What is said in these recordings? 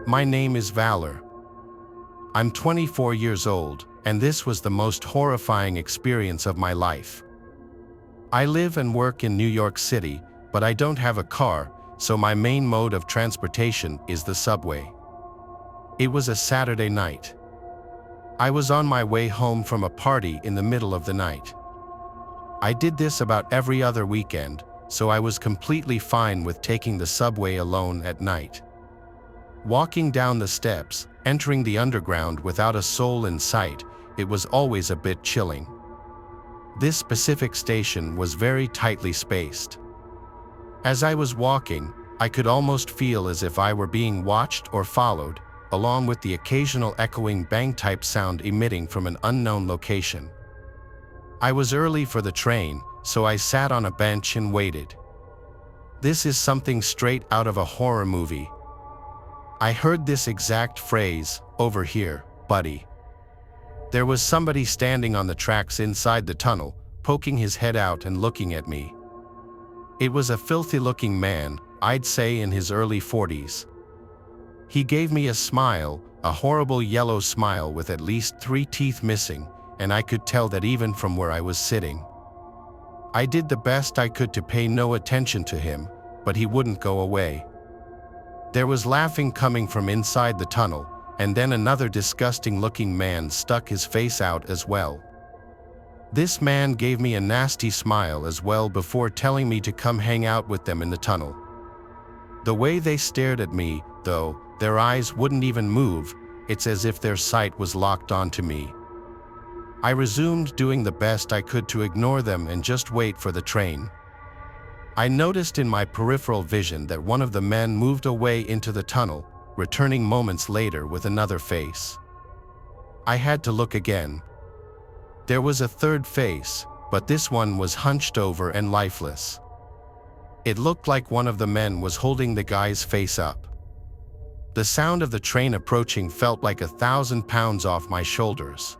My name is Valor. I'm 24 years old, and this was the most horrifying experience of my life. I live and work in New York City, but I don't have a car, so my main mode of transportation is the subway. It was a Saturday night. I was on my way home from a party in the middle of the night. I did this about every other weekend, so I was completely fine with taking the subway alone at night. Walking down the steps, entering the underground without a soul in sight, it was always a bit chilling. This specific station was very tightly spaced. As I was walking, I could almost feel as if I were being watched or followed, along with the occasional echoing bang-type sound emitting from an unknown location. I was early for the train, so I sat on a bench and waited. This is something straight out of a horror movie. I heard this exact phrase, "Over here, buddy." There was somebody standing on the tracks inside the tunnel, poking his head out and looking at me. It was a filthy-looking man, I'd say in his early 40s. He gave me a smile, a horrible yellow smile with at least 3 teeth missing, and I could tell that even from where I was sitting. I did the best I could to pay no attention to him, but he wouldn't go away. There was laughing coming from inside the tunnel, and then another disgusting-looking man stuck his face out as well. This man gave me a nasty smile as well before telling me to come hang out with them in the tunnel. The way they stared at me, though, their eyes wouldn't even move, it's as if their sight was locked onto me. I resumed doing the best I could to ignore them and just wait for the train. I noticed in my peripheral vision that one of the men moved away into the tunnel, returning moments later with another face. I had to look again. There was a third face, but this one was hunched over and lifeless. It looked like one of the men was holding the guy's face up. The sound of the train approaching felt like 1,000 pounds off my shoulders.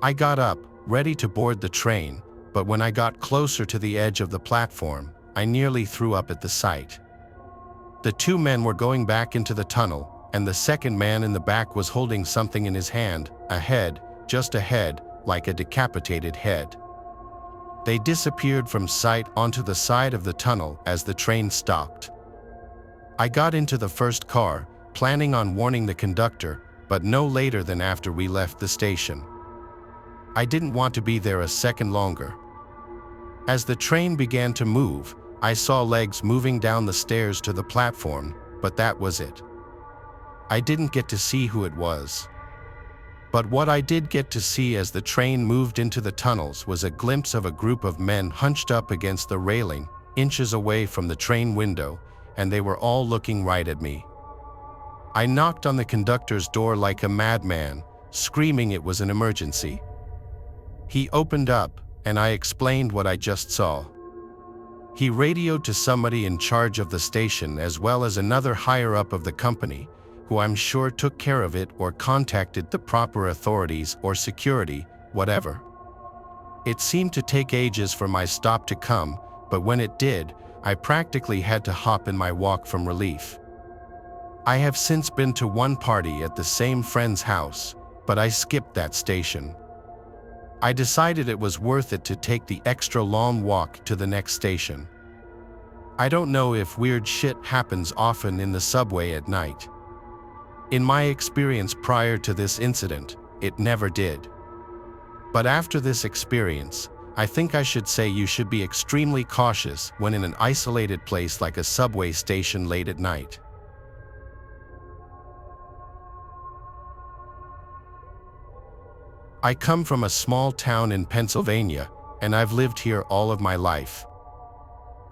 I got up, ready to board the train, but when I got closer to the edge of the platform, I nearly threw up at the sight. The 2 men were going back into the tunnel, and the second man in the back was holding something in his hand, a head, just a head, like a decapitated head. They disappeared from sight onto the side of the tunnel as the train stopped. I got into the first car, planning on warning the conductor, but no later than after we left the station. I didn't want to be there a second longer. As the train began to move, I saw legs moving down the stairs to the platform, but that was it. I didn't get to see who it was. But what I did get to see as the train moved into the tunnels was a glimpse of a group of men hunched up against the railing, inches away from the train window, and they were all looking right at me. I knocked on the conductor's door like a madman, screaming it was an emergency. He opened up, and I explained what I just saw. He radioed to somebody in charge of the station as well as another higher up of the company, who I'm sure took care of it or contacted the proper authorities or security, whatever. It seemed to take ages for my stop to come, but when it did, I practically had to hop in my walk from relief. I have since been to one party at the same friend's house, but I skipped that station. I decided it was worth it to take the extra long walk to the next station. I don't know if weird shit happens often in the subway at night. In my experience prior to this incident, it never did. But after this experience, I think I should say you should be extremely cautious when in an isolated place like a subway station late at night. I come from a small town in Pennsylvania, and I've lived here all of my life.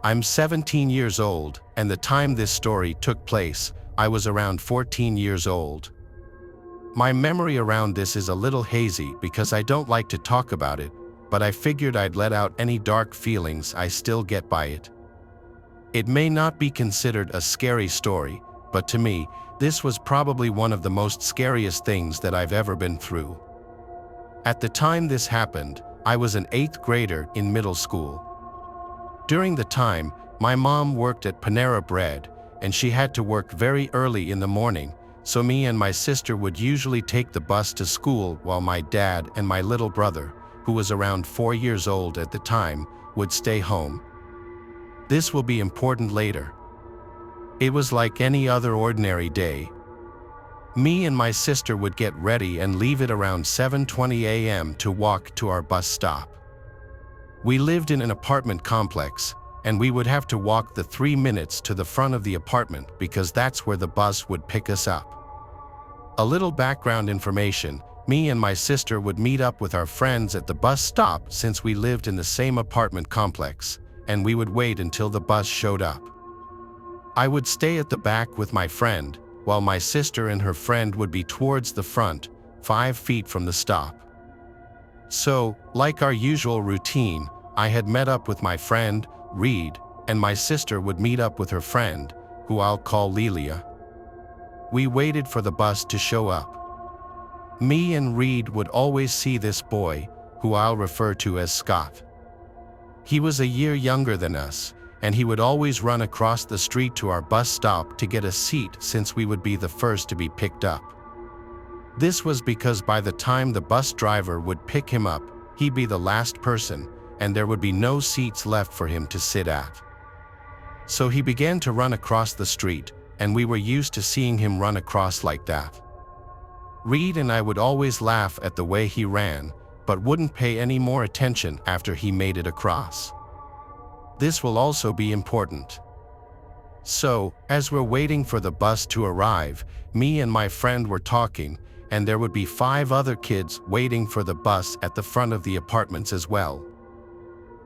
I'm 17 years old, and the time this story took place, I was around 14 years old. My memory around this is a little hazy because I don't like to talk about it, but I figured I'd let out any dark feelings I still get by it. It may not be considered a scary story, but to me, this was probably one of the most scariest things that I've ever been through. At the time this happened, I was an 8th grader in middle school. During the time, my mom worked at Panera Bread, and she had to work very early in the morning, so me and my sister would usually take the bus to school while my dad and my little brother, who was around 4 years old at the time, would stay home. This will be important later. It was like any other ordinary day. Me and my sister would get ready and leave it around 7:20 a.m. to walk to our bus stop. We lived in an apartment complex, and we would have to walk the 3 minutes to the front of the apartment because that's where the bus would pick us up. A little background information: me and my sister would meet up with our friends at the bus stop since we lived in the same apartment complex, and we would wait until the bus showed up. I would stay at the back with my friend, while my sister and her friend would be towards the front, 5 feet from the stop. So, like our usual routine, I had met up with my friend, Reed, and my sister would meet up with her friend, who I'll call Lelia. We waited for the bus to show up. Me and Reed would always see this boy, who I'll refer to as Scott. He was a year younger than us, and he would always run across the street to our bus stop to get a seat since we would be the first to be picked up. This was because by the time the bus driver would pick him up, he'd be the last person, and there would be no seats left for him to sit at. So he began to run across the street, and we were used to seeing him run across like that. Reed and I would always laugh at the way he ran, but wouldn't pay any more attention after he made it across. This will also be important. So, as we're waiting for the bus to arrive, me and my friend were talking, and there would be 5 other kids waiting for the bus at the front of the apartments as well.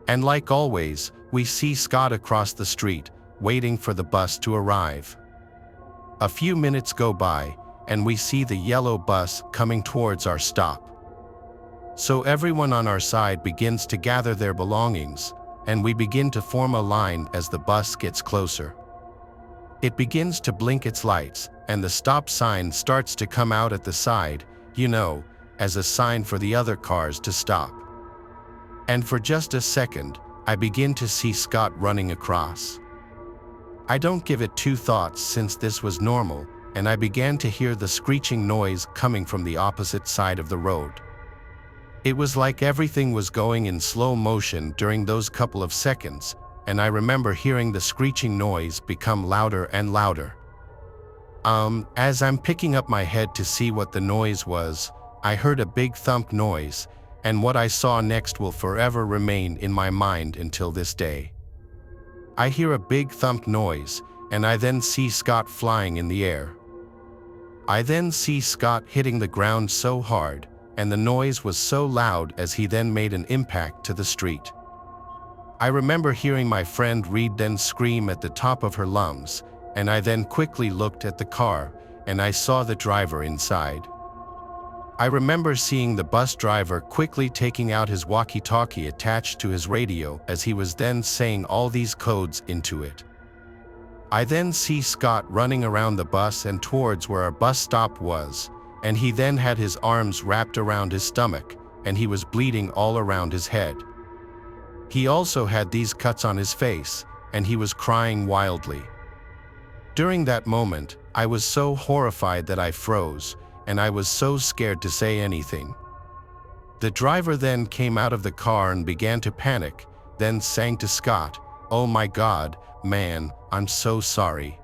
And like always, we see Scott across the street, waiting for the bus to arrive. A few minutes go by, and we see the yellow bus coming towards our stop. So everyone on our side begins to gather their belongings, and we begin to form a line as the bus gets closer. It begins to blink its lights, and the stop sign starts to come out at the side, as a sign for the other cars to stop. And for just a second, I begin to see Scott running across. I don't give it 2 thoughts since this was normal, and I began to hear the screeching noise coming from the opposite side of the road. It was like everything was going in slow motion during those couple of seconds, and I remember hearing the screeching noise become louder and louder. As I'm picking up my head to see what the noise was, I heard a big thump noise, and what I saw next will forever remain in my mind until this day. I hear a big thump noise, and I then see Scott flying in the air. I then see Scott hitting the ground so hard, and the noise was so loud as he then made an impact to the street. I remember hearing my friend Reed then scream at the top of her lungs, and I then quickly looked at the car, and I saw the driver inside. I remember seeing the bus driver quickly taking out his walkie-talkie attached to his radio as he was then saying all these codes into it. I then see Scott running around the bus and towards where our bus stop was, and he then had his arms wrapped around his stomach, and he was bleeding all around his head. He also had these cuts on his face, and he was crying wildly. During that moment, I was so horrified that I froze, and I was so scared to say anything. The driver then came out of the car and began to panic, then sang to Scott, "Oh my God, man, I'm so sorry.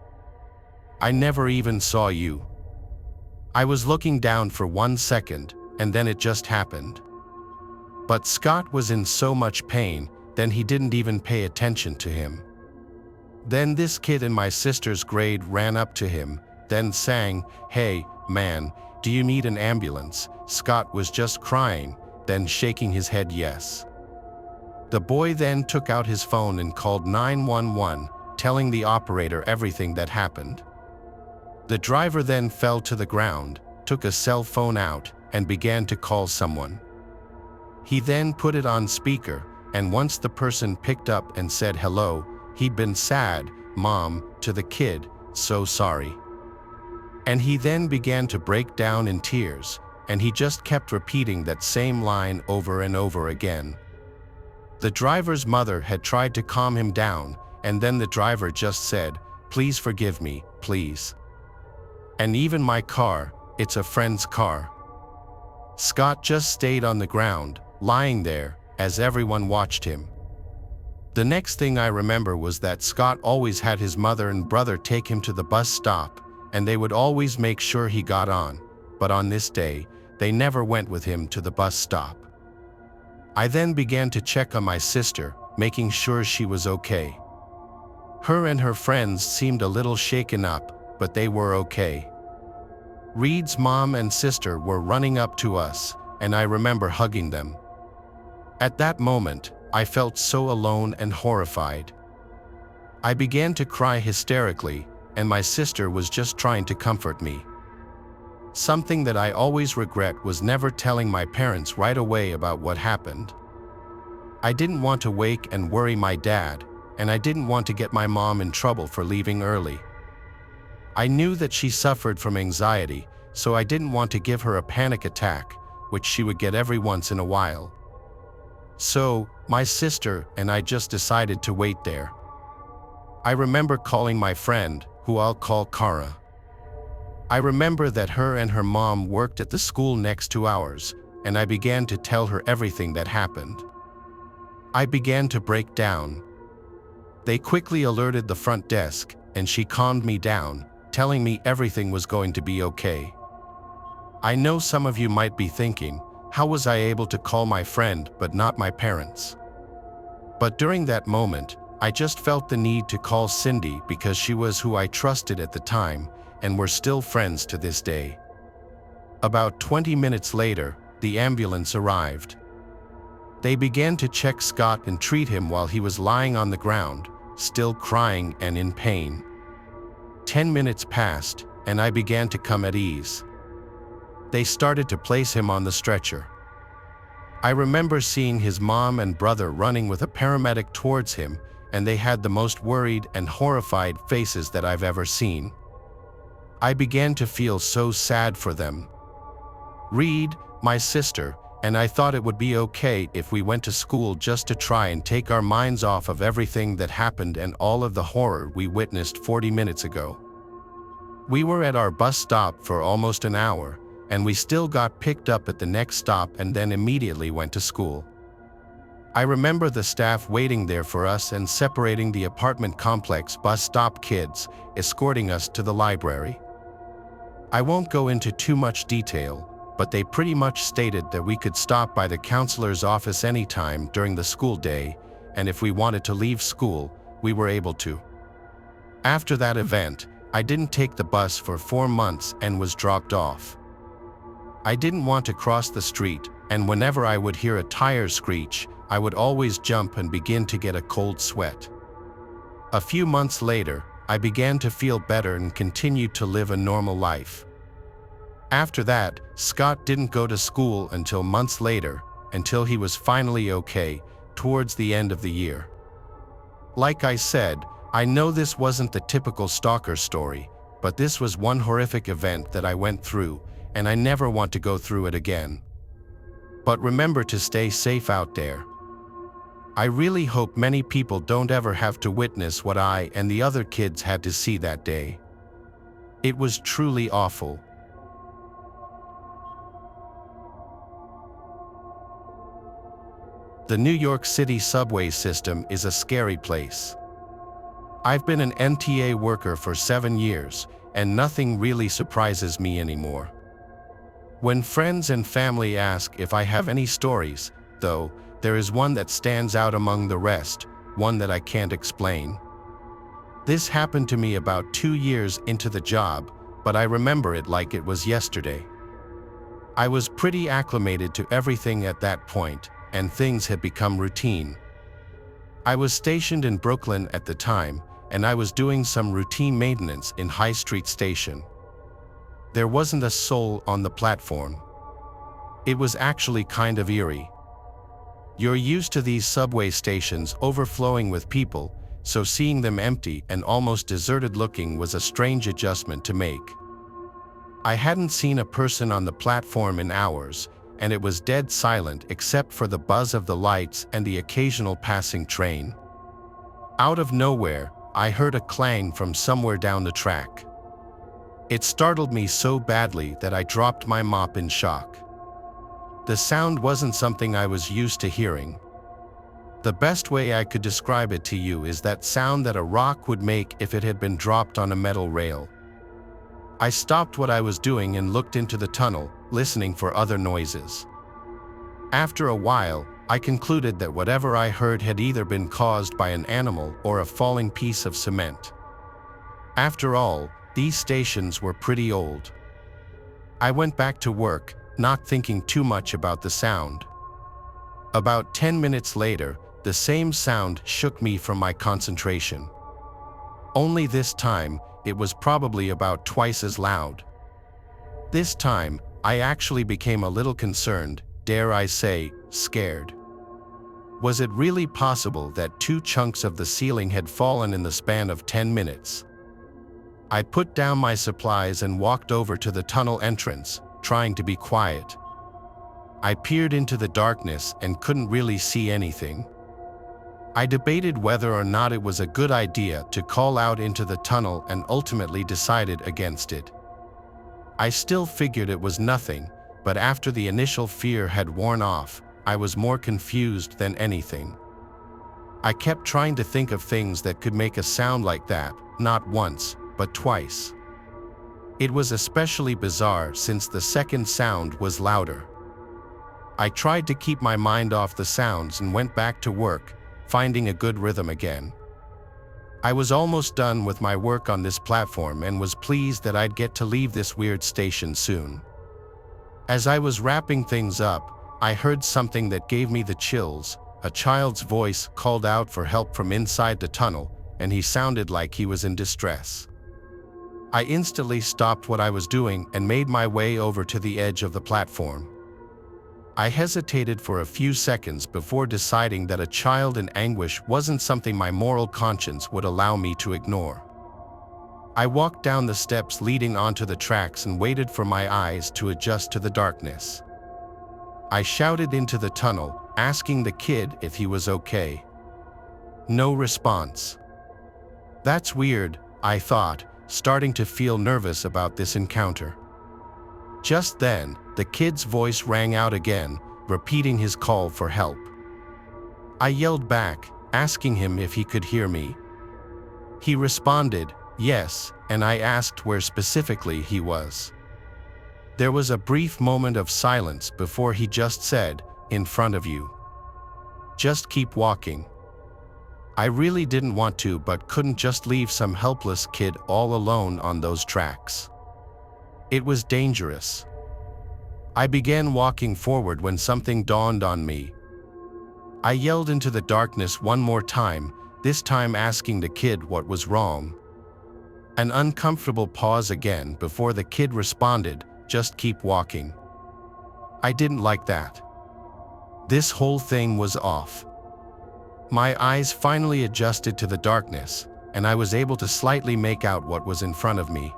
I never even saw you." I was looking down for 1 second, and then it just happened. But Scott was in so much pain, then he didn't even pay attention to him. Then this kid in my sister's grade ran up to him, then sang, "Hey, man, do you need an ambulance?" Scott was just crying, then shaking his head yes. The boy then took out his phone and called 911, telling the operator everything that happened. The driver then fell to the ground, took a cell phone out, and began to call someone. He then put it on speaker, and once the person picked up and said hello, he'd been sad, "Mom," to the kid, "so sorry." And he then began to break down in tears, and he just kept repeating that same line over and over again. The driver's mother had tried to calm him down, and then the driver just said, "Please forgive me, please." And even my car, it's a friend's car. Scott just stayed on the ground, lying there, as everyone watched him. The next thing I remember was that Scott always had his mother and brother take him to the bus stop, and they would always make sure he got on, but on this day, they never went with him to the bus stop. I then began to check on my sister, making sure she was okay. Her and her friends seemed a little shaken up, but they were okay. Reed's mom and sister were running up to us, and I remember hugging them. At that moment, I felt so alone and horrified. I began to cry hysterically, and my sister was just trying to comfort me. Something that I always regret was never telling my parents right away about what happened. I didn't want to wake and worry my dad, and I didn't want to get my mom in trouble for leaving early. I knew that she suffered from anxiety, so I didn't want to give her a panic attack, which she would get every once in a while. So, my sister and I just decided to wait there. I remember calling my friend, who I'll call Kara. I remember that her and her mom worked at the school next to ours, and I began to tell her everything that happened. I began to break down. They quickly alerted the front desk, and she calmed me down, telling me everything was going to be okay. I know some of you might be thinking, how was I able to call my friend but not my parents? But during that moment, I just felt the need to call Cindy because she was who I trusted at the time, and we're still friends to this day. About 20 minutes later, the ambulance arrived. They began to check Scott and treat him while he was lying on the ground, still crying and in pain. 10 minutes passed, and I began to come at ease. They started to place him on the stretcher. I remember seeing his mom and brother running with a paramedic towards him, and they had the most worried and horrified faces that I've ever seen. I began to feel so sad for them. Reed, my sister, and I thought it would be okay if we went to school just to try and take our minds off of everything that happened and all of the horror we witnessed 40 minutes ago. We were at our bus stop for almost an hour, and we still got picked up at the next stop and then immediately went to school. I remember the staff waiting there for us and separating the apartment complex bus stop kids, escorting us to the library. I won't go into too much detail, but they pretty much stated that we could stop by the counselor's office anytime during the school day, and if we wanted to leave school, we were able to. After that event, I didn't take the bus for 4 months and was dropped off. I didn't want to cross the street, and whenever I would hear a tire screech, I would always jump and begin to get a cold sweat. A few months later, I began to feel better and continued to live a normal life. After that, Scott didn't go to school until months later, until he was finally okay, towards the end of the year. Like I said, I know this wasn't the typical stalker story, but this was one horrific event that I went through, and I never want to go through it again. But remember to stay safe out there. I really hope many people don't ever have to witness what I and the other kids had to see that day. It was truly awful. The New York City subway system is a scary place. I've been an MTA worker for 7 years, and nothing really surprises me anymore. When friends and family ask if I have any stories, though, there is one that stands out among the rest, one that I can't explain. This happened to me about 2 years into the job, but I remember it like it was yesterday. I was pretty acclimated to everything at that point, and things had become routine. I was stationed in Brooklyn at the time, and I was doing some routine maintenance in High Street Station. There wasn't a soul on the platform. It was actually kind of eerie. You're used to these subway stations overflowing with people, so seeing them empty and almost deserted looking was a strange adjustment to make. I hadn't seen a person on the platform in hours, and it was dead silent except for the buzz of the lights and the occasional passing train. Out of nowhere, I heard a clang from somewhere down the track. It startled me so badly that I dropped my mop in shock. The sound wasn't something I was used to hearing. The best way I could describe it to you is that sound that a rock would make if it had been dropped on a metal rail. I stopped what I was doing and looked into the tunnel, listening for other noises. After a while, I concluded that whatever I heard had either been caused by an animal or a falling piece of cement. After all, these stations were pretty old. I went back to work, not thinking too much about the sound. About 10 minutes later, the same sound shook me from my concentration. Only this time, it was probably about twice as loud. This time, I actually became a little concerned, dare I say, scared. Was it really possible that 2 chunks of the ceiling had fallen in the span of 10 minutes? I put down my supplies and walked over to the tunnel entrance, trying to be quiet. I peered into the darkness and couldn't really see anything. I debated whether or not it was a good idea to call out into the tunnel and ultimately decided against it. I still figured it was nothing, but after the initial fear had worn off, I was more confused than anything. I kept trying to think of things that could make a sound like that, not once, but twice. It was especially bizarre since the second sound was louder. I tried to keep my mind off the sounds and went back to work, finding a good rhythm again. I was almost done with my work on this platform and was pleased that I'd get to leave this weird station soon. As I was wrapping things up, I heard something that gave me the chills. A child's voice called out for help from inside the tunnel, and he sounded like he was in distress. I instantly stopped what I was doing and made my way over to the edge of the platform. I hesitated for a few seconds before deciding that a child in anguish wasn't something my moral conscience would allow me to ignore. I walked down the steps leading onto the tracks and waited for my eyes to adjust to the darkness. I shouted into the tunnel, asking the kid if he was okay. No response. That's weird, I thought, starting to feel nervous about this encounter. Just then, the kid's voice rang out again, repeating his call for help. I yelled back, asking him if he could hear me. He responded, yes, and I asked where specifically he was. There was a brief moment of silence before he just said, in front of you. Just keep walking. I really didn't want to, but couldn't just leave some helpless kid all alone on those tracks. It was dangerous. I began walking forward when something dawned on me. I yelled into the darkness one more time, this time asking the kid what was wrong. An uncomfortable pause again before the kid responded, just keep walking. I didn't like that. This whole thing was off. My eyes finally adjusted to the darkness, and I was able to slightly make out what was in front of me.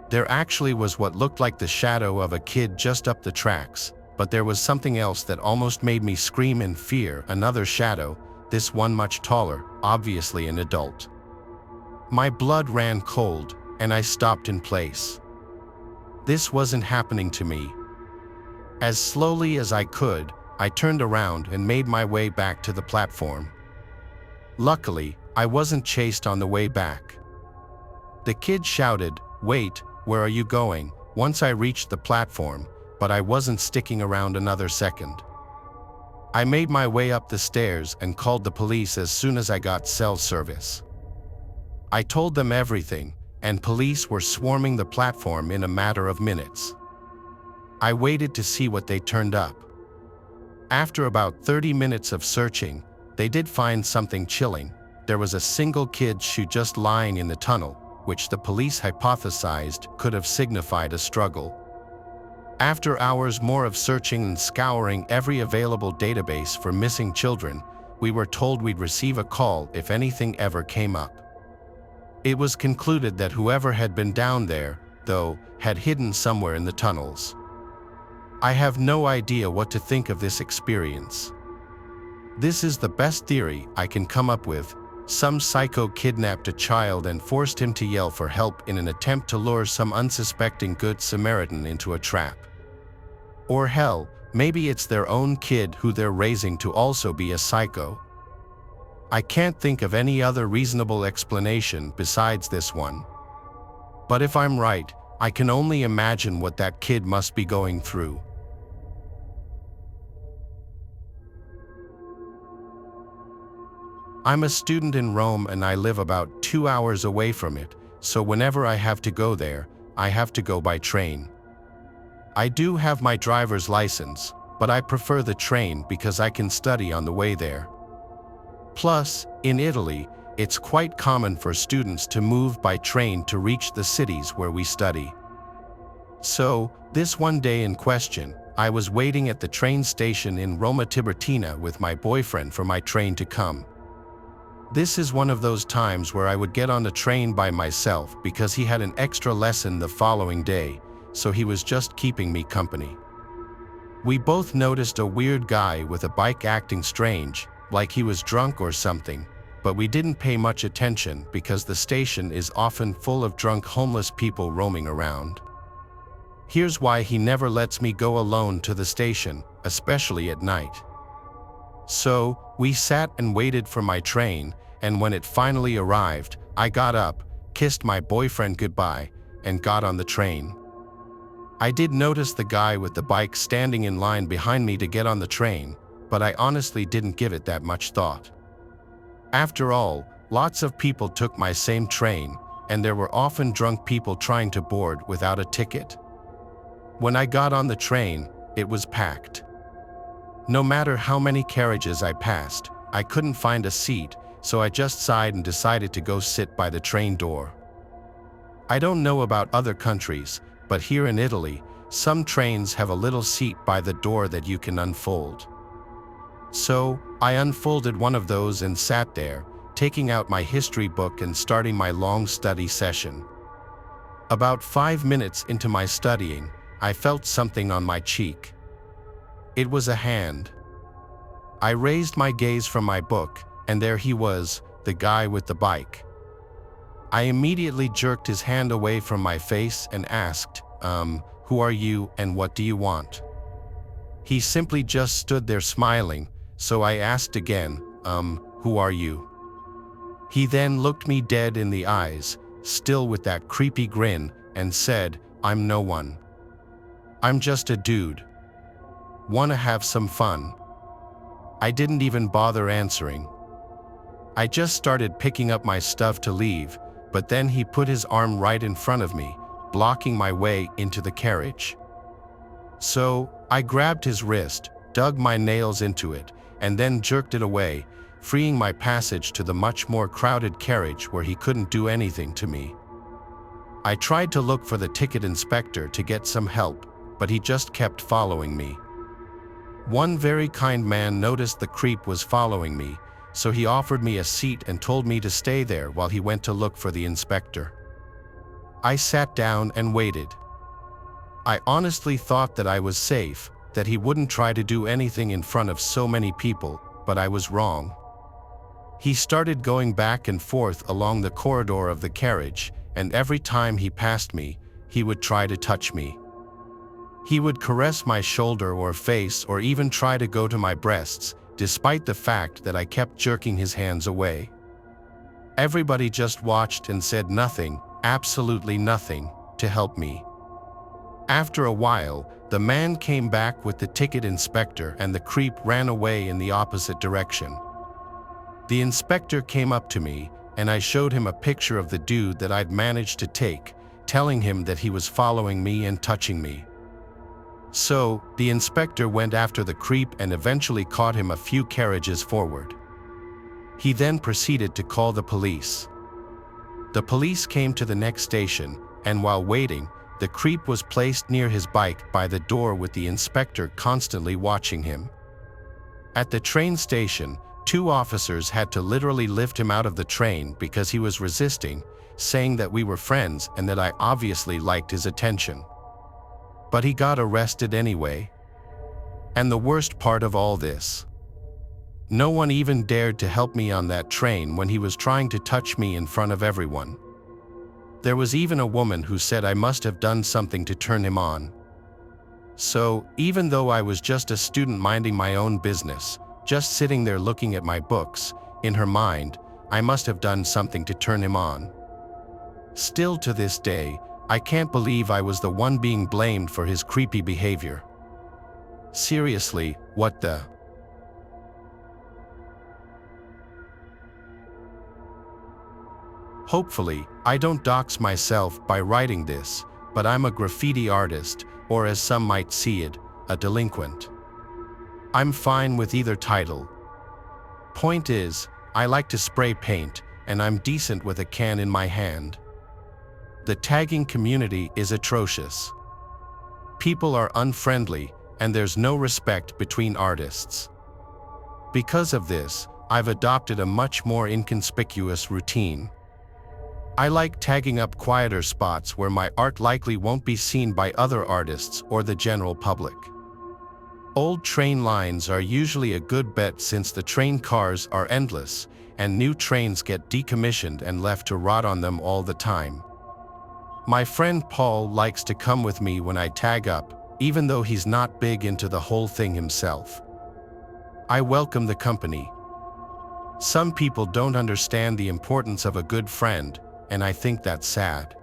There actually was what looked like the shadow of a kid just up the tracks, but there was something else that almost made me scream in fear, another shadow, this one much taller, obviously an adult. My blood ran cold, and I stopped in place. This wasn't happening to me. As slowly as I could, I turned around and made my way back to the platform. Luckily, I wasn't chased on the way back. The kid shouted, "Wait, where are you going?" once I reached the platform, but I wasn't sticking around another second. I made my way up the stairs and called the police as soon as I got cell service. I told them everything, and police were swarming the platform in a matter of minutes. I waited to see what they turned up. After about 30 minutes of searching, they did find something chilling. There was a single kid's shoe just lying in the tunnel, which the police hypothesized could have signified a struggle. After hours more of searching and scouring every available database for missing children, we were told we'd receive a call if anything ever came up. It was concluded that whoever had been down there, though, had hidden somewhere in the tunnels. I have no idea what to think of this experience. This is the best theory I can come up with, Some psycho kidnapped a child and forced him to yell for help in an attempt to lure some unsuspecting Good Samaritan into a trap. Or hell, maybe it's their own kid who they're raising to also be a psycho. I can't think of any other reasonable explanation besides this one. But if I'm right, I can only imagine what that kid must be going through. I'm a student in Rome and I live about 2 hours away from it, so whenever I have to go there, I have to go by train. I do have my driver's license, but I prefer the train because I can study on the way there. Plus, in Italy, it's quite common for students to move by train to reach the cities where we study. So, this one day in question, I was waiting at the train station in Roma Tiburtina with my boyfriend for my train to come. This is one of those times where I would get on the train by myself because he had an extra lesson the following day, so he was just keeping me company. We both noticed a weird guy with a bike acting strange, like he was drunk or something, but we didn't pay much attention because the station is often full of drunk homeless people roaming around. Here's why he never lets me go alone to the station, especially at night. So, we sat and waited for my train, and when it finally arrived, I got up, kissed my boyfriend goodbye, and got on the train. I did notice the guy with the bike standing in line behind me to get on the train, but I honestly didn't give it that much thought. After all, lots of people took my same train, and there were often drunk people trying to board without a ticket. When I got on the train, it was packed. No matter how many carriages I passed, I couldn't find a seat, so I just sighed and decided to go sit by the train door. I don't know about other countries, but here in Italy, some trains have a little seat by the door that you can unfold. So, I unfolded one of those and sat there, taking out my history book and starting my long study session. About 5 minutes into my studying, I felt something on my cheek. It was a hand. I raised my gaze from my book, and there he was, the guy with the bike. I immediately jerked his hand away from my face and asked, who are you and what do you want? He simply just stood there smiling, so I asked again, who are you? He then looked me dead in the eyes, still with that creepy grin, and said, I'm no one. I'm just a dude. Wanna have some fun? I didn't even bother answering. I just started picking up my stuff to leave, but then he put his arm right in front of me, blocking my way into the carriage. So, I grabbed his wrist, dug my nails into it, and then jerked it away, freeing my passage to the much more crowded carriage where he couldn't do anything to me. I tried to look for the ticket inspector to get some help, but he just kept following me. One very kind man noticed the creep was following me, so he offered me a seat and told me to stay there while he went to look for the inspector. I sat down and waited. I honestly thought that I was safe, that he wouldn't try to do anything in front of so many people, but I was wrong. He started going back and forth along the corridor of the carriage, and every time he passed me, he would try to touch me. He would caress my shoulder or face or even try to go to my breasts, despite the fact that I kept jerking his hands away. Everybody just watched and said nothing, absolutely nothing, to help me. After a while, the man came back with the ticket inspector and the creep ran away in the opposite direction. The inspector came up to me, and I showed him a picture of the dude that I'd managed to take, telling him that he was following me and touching me. So, the inspector went after the creep and eventually caught him a few carriages forward. He then proceeded to call the police. The police came to the next station, and while waiting, the creep was placed near his bike by the door with the inspector constantly watching him. At the train station, 2 officers had to literally lift him out of the train because he was resisting, saying that we were friends and that I obviously liked his attention. But he got arrested anyway. And the worst part of all this, No one even dared to help me on that train when he was trying to touch me in front of everyone. There was even a woman who said I must have done something to turn him on. So, even though I was just a student minding my own business, just sitting there looking at my books, in her mind, I must have done something to turn him on. Still to this day, I can't believe I was the one being blamed for his creepy behavior. Seriously, what the? Hopefully, I don't dox myself by writing this, but I'm a graffiti artist, or as some might see it, a delinquent. I'm fine with either title. Point is, I like to spray paint, and I'm decent with a can in my hand. The tagging community is atrocious. People are unfriendly, and there's no respect between artists. Because of this, I've adopted a much more inconspicuous routine. I like tagging up quieter spots where my art likely won't be seen by other artists or the general public. Old train lines are usually a good bet since the train cars are endless, and new trains get decommissioned and left to rot on them all the time. My friend Paul likes to come with me when I tag up, even though he's not big into the whole thing himself. I welcome the company. Some people don't understand the importance of a good friend, and I think that's sad.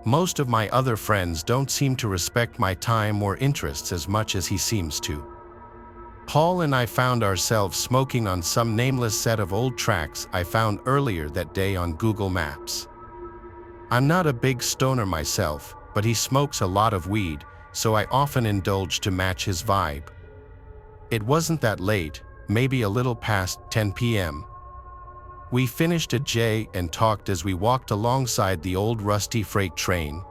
Most of my other friends don't seem to respect my time or interests as much as he seems to. Paul and I found ourselves smoking on some nameless set of old tracks I found earlier that day on Google Maps. I'm not a big stoner myself, but he smokes a lot of weed, so I often indulge to match his vibe. It wasn't that late, maybe a little past 10 p.m. We finished a J and talked as we walked alongside the old rusty freight train.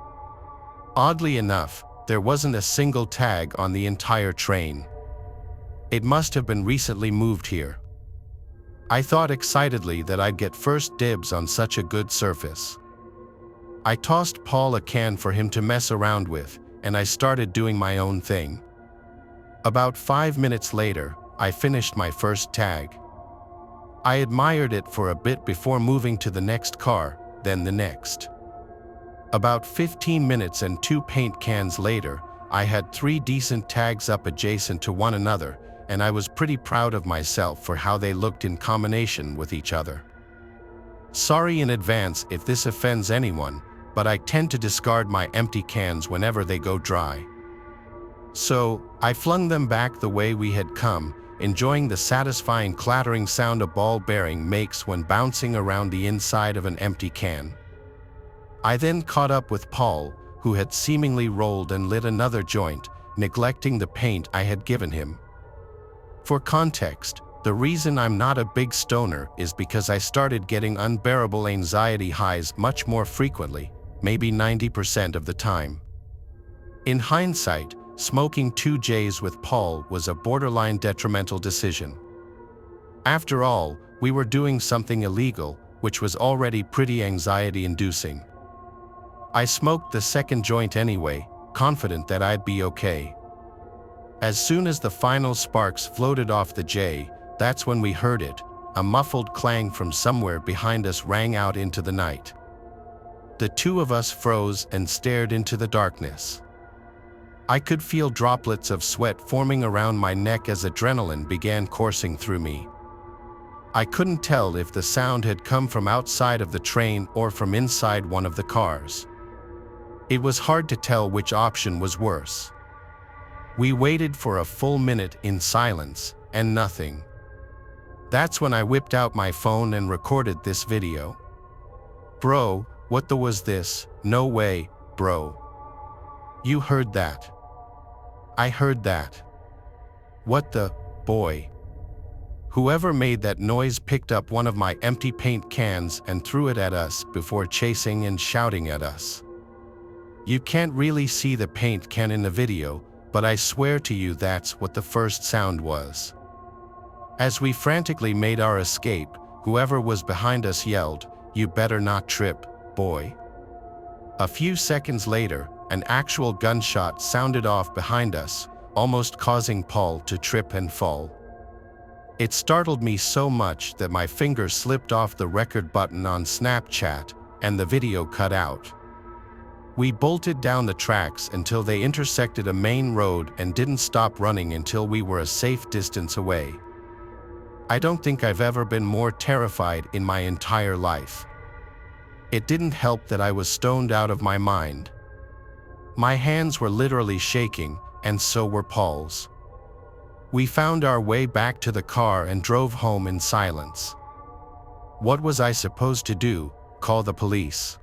Oddly enough, there wasn't a single tag on the entire train. It must have been recently moved here. I thought excitedly that I'd get first dibs on such a good surface. I tossed Paul a can for him to mess around with, and I started doing my own thing. About 5 minutes later, I finished my first tag. I admired it for a bit before moving to the next car, then the next. About 15 minutes and 2 paint cans later, I had 3 decent tags up adjacent to one another, and I was pretty proud of myself for how they looked in combination with each other. Sorry in advance if this offends anyone, but I tend to discard my empty cans whenever they go dry. So, I flung them back the way we had come, enjoying the satisfying clattering sound a ball bearing makes when bouncing around the inside of an empty can. I then caught up with Paul, who had seemingly rolled and lit another joint, neglecting the paint I had given him. For context, the reason I'm not a big stoner is because I started getting unbearable anxiety highs much more frequently, maybe 90% of the time. In hindsight, smoking 2 J's with Paul was a borderline detrimental decision. After all, we were doing something illegal, which was already pretty anxiety-inducing. I smoked the second joint anyway, confident that I'd be okay. As soon as the final sparks floated off the J, that's when we heard it. A muffled clang from somewhere behind us rang out into the night. The two of us froze and stared into the darkness. I could feel droplets of sweat forming around my neck as adrenaline began coursing through me. I couldn't tell if the sound had come from outside of the train or from inside one of the cars. It was hard to tell which option was worse. We waited for a full minute in silence, and nothing. That's when I whipped out my phone and recorded this video. Bro, what the was this? No way, bro. You heard that? I heard that. What the, boy? Whoever made that noise picked up one of my empty paint cans and threw it at us before chasing and shouting at us. You can't really see the paint can in the video, but I swear to you that's what the first sound was. As we frantically made our escape, whoever was behind us yelled, "You better not trip, boy." A few seconds later, an actual gunshot sounded off behind us, almost causing Paul to trip and fall. It startled me so much that my finger slipped off the record button on Snapchat and the video cut out. We bolted down the tracks until they intersected a main road and didn't stop running until we were a safe distance away. I don't think I've ever been more terrified in my entire life. It didn't help that I was stoned out of my mind. My hands were literally shaking, and so were Paul's. We found our way back to the car and drove home in silence. What was I supposed to do? Call the police?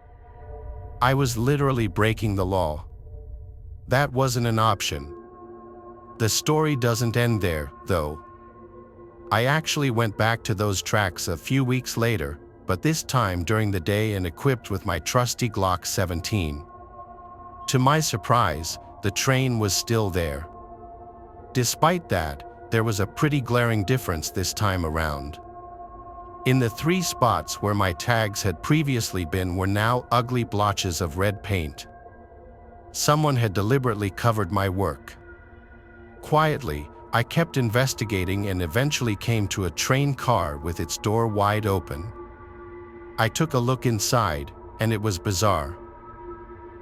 I was literally breaking the law. That wasn't an option. The story doesn't end there, though. I actually went back to those tracks a few weeks later, but this time during the day and equipped with my trusty Glock 17. To my surprise, the train was still there. Despite that, there was a pretty glaring difference this time around. In the 3 spots where my tags had previously been were now ugly blotches of red paint. Someone had deliberately covered my work. Quietly, I kept investigating and eventually came to a train car with its door wide open. I took a look inside, and it was bizarre.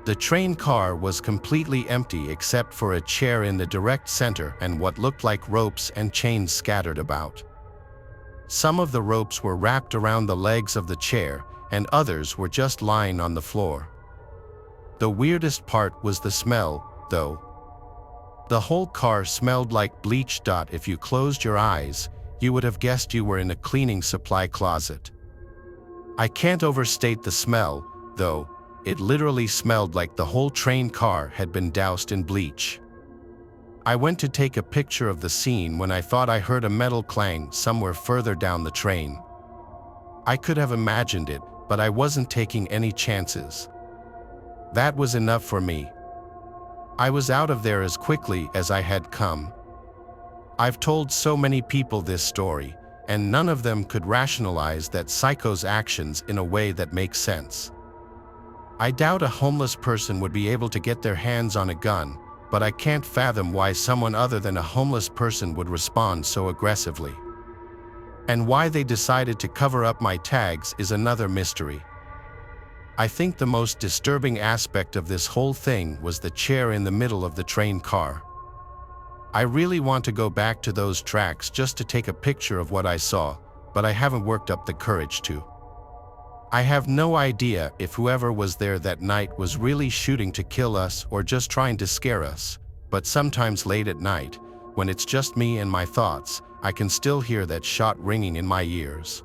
The train car was completely empty except for a chair in the direct center and what looked like ropes and chains scattered about. Some of the ropes were wrapped around the legs of the chair, and others were just lying on the floor. The weirdest part was the smell, though. The whole car smelled like bleach. If you closed your eyes, you would have guessed you were in a cleaning supply closet. I can't overstate the smell, though. It literally smelled like the whole train car had been doused in bleach. I went to take a picture of the scene when I thought I heard a metal clang somewhere further down the train. I could have imagined it, but I wasn't taking any chances. That was enough for me. I was out of there as quickly as I had come. I've told so many people this story, and none of them could rationalize that psycho's actions in a way that makes sense. I doubt a homeless person would be able to get their hands on a gun, but I can't fathom why someone other than a homeless person would respond so aggressively. And why they decided to cover up my tags is another mystery. I think the most disturbing aspect of this whole thing was the chair in the middle of the train car. I really want to go back to those tracks just to take a picture of what I saw, but I haven't worked up the courage to. I have no idea if whoever was there that night was really shooting to kill us or just trying to scare us, but sometimes late at night, when it's just me and my thoughts, I can still hear that shot ringing in my ears.